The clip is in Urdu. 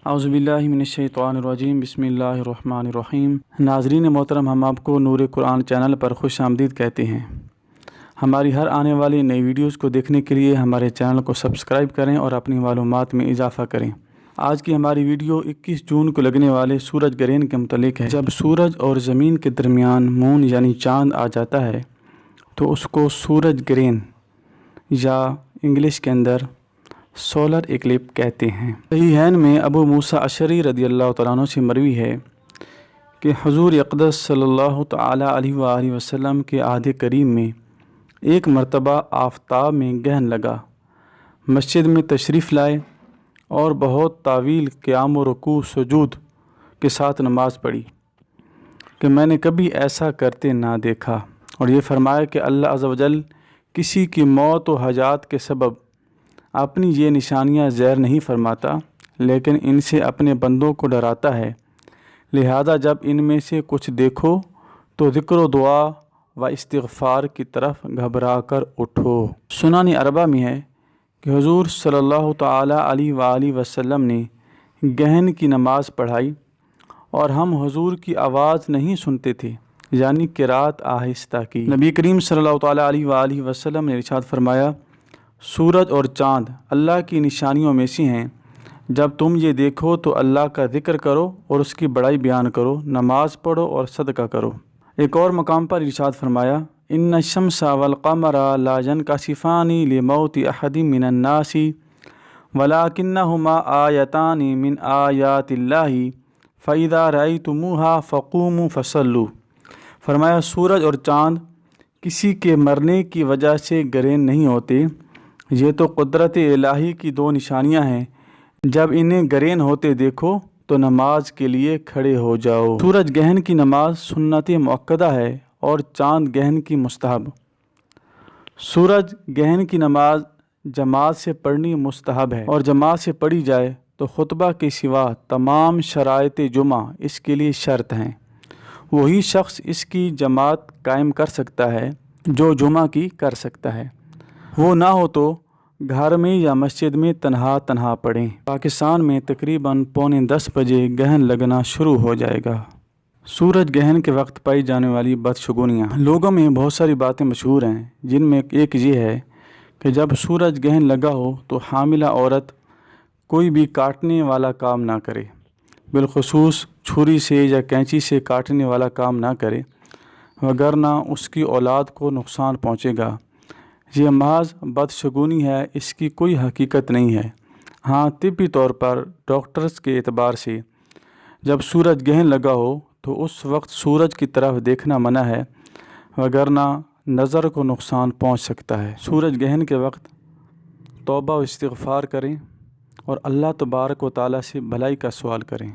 اعوذ باللہ من الشیطان الرجیم بسم اللہ الرحمن الرحیم۔ ناظرین محترم، ہم آپ کو نور قرآن چینل پر خوش آمدید کہتے ہیں۔ ہماری ہر آنے والی نئی ویڈیوز کو دیکھنے کے لیے ہمارے چینل کو سبسکرائب کریں اور اپنی معلومات میں اضافہ کریں۔ آج کی ہماری ویڈیو 21 جون کو لگنے والے سورج گرہن کے متعلق ہے۔ جب سورج اور زمین کے درمیان مون یعنی چاند آ جاتا ہے تو اس کو سورج گرہن یا انگلش کے اندر سولر ایکلپس کہتے ہیں۔ صحیحین میں ابو موسیٰ اشعری رضی اللہ تعالیٰ عنہ سے مروی ہے کہ حضور اقدس صلی اللہ تعالیٰ علیہ وآلہ وسلم کے عہد کریم میں ایک مرتبہ آفتاب میں گرہن لگا، مسجد میں تشریف لائے اور بہت طویل قیام و رکوع سجود کے ساتھ نماز پڑھی کہ میں نے کبھی ایسا کرتے نہ دیکھا، اور یہ فرمایا کہ اللہ عز و جل کسی کی موت و حاجات کے سبب اپنی یہ نشانیاں ظاہر نہیں فرماتا، لیکن ان سے اپنے بندوں کو ڈراتا ہے، لہذا جب ان میں سے کچھ دیکھو تو ذکر و دعا و استغفار کی طرف گھبرا کر اٹھو۔ سنن اربعہ میں ہے کہ حضور صلی اللہ تعالیٰ علیہ وآلہ وسلم نے گرہن کی نماز پڑھائی اور ہم حضور کی آواز نہیں سنتے تھے، یعنی قرات آہستہ کی۔ نبی کریم صلی اللہ تعالیٰ علیہ وآلہ وسلم نے ارشاد فرمایا، سورج اور چاند اللہ کی نشانیوں میں سے ہیں، جب تم یہ دیکھو تو اللہ کا ذکر کرو اور اس کی بڑائی بیان کرو، نماز پڑھو اور صدقہ کرو۔ ایک اور مقام پر ارشاد فرمایا، ان الشمس والقمر لا ينكسفان لموت احد من الناس ولكنهما آیتان من آیات اللہ فاذا رأیتموها فقوموا فصلوا۔ فرمایا سورج اور چاند کسی کے مرنے کی وجہ سے گرہن نہیں ہوتے، یہ تو قدرت الہی کی دو نشانیاں ہیں، جب انہیں گرہن ہوتے دیکھو تو نماز کے لیے کھڑے ہو جاؤ۔ سورج گرہن کی نماز سنت مؤکدہ ہے اور چاند گرہن کی مستحب۔ سورج گرہن کی نماز جماعت سے پڑھنی مستحب ہے، اور جماعت سے پڑھی جائے تو خطبہ کے سوا تمام شرائط جمعہ اس کے لیے شرط ہیں۔ وہی شخص اس کی جماعت قائم کر سکتا ہے جو جمعہ کی کر سکتا ہے، وہ نہ ہو تو گھر میں یا مسجد میں تنہا پڑھیں۔ پاکستان میں تقریباً 9:45 بجے گرہن لگنا شروع ہو جائے گا۔ سورج گرہن کے وقت پائی جانے والی بدشگونیاں۔ لوگوں میں بہت ساری باتیں مشہور ہیں، جن میں ایک یہ ہے کہ جب سورج گرہن لگا ہو تو حاملہ عورت کوئی بھی کاٹنے والا کام نہ کرے، بالخصوص چھری سے یا کینچی سے کاٹنے والا کام نہ کرے، وگرنہ اس کی اولاد کو نقصان پہنچے گا۔ یہ محض بدشگونی ہے، اس کی کوئی حقیقت نہیں ہے۔ ہاں، طبی طور پر ڈاکٹرز کے اعتبار سے جب سورج گرہن لگا ہو تو اس وقت سورج کی طرف دیکھنا منع ہے، وگرنہ نظر کو نقصان پہنچ سکتا ہے۔ سورج گرہن کے وقت توبہ و استغفار کریں اور اللہ تبارک و تعالیٰ سے بھلائی کا سوال کریں۔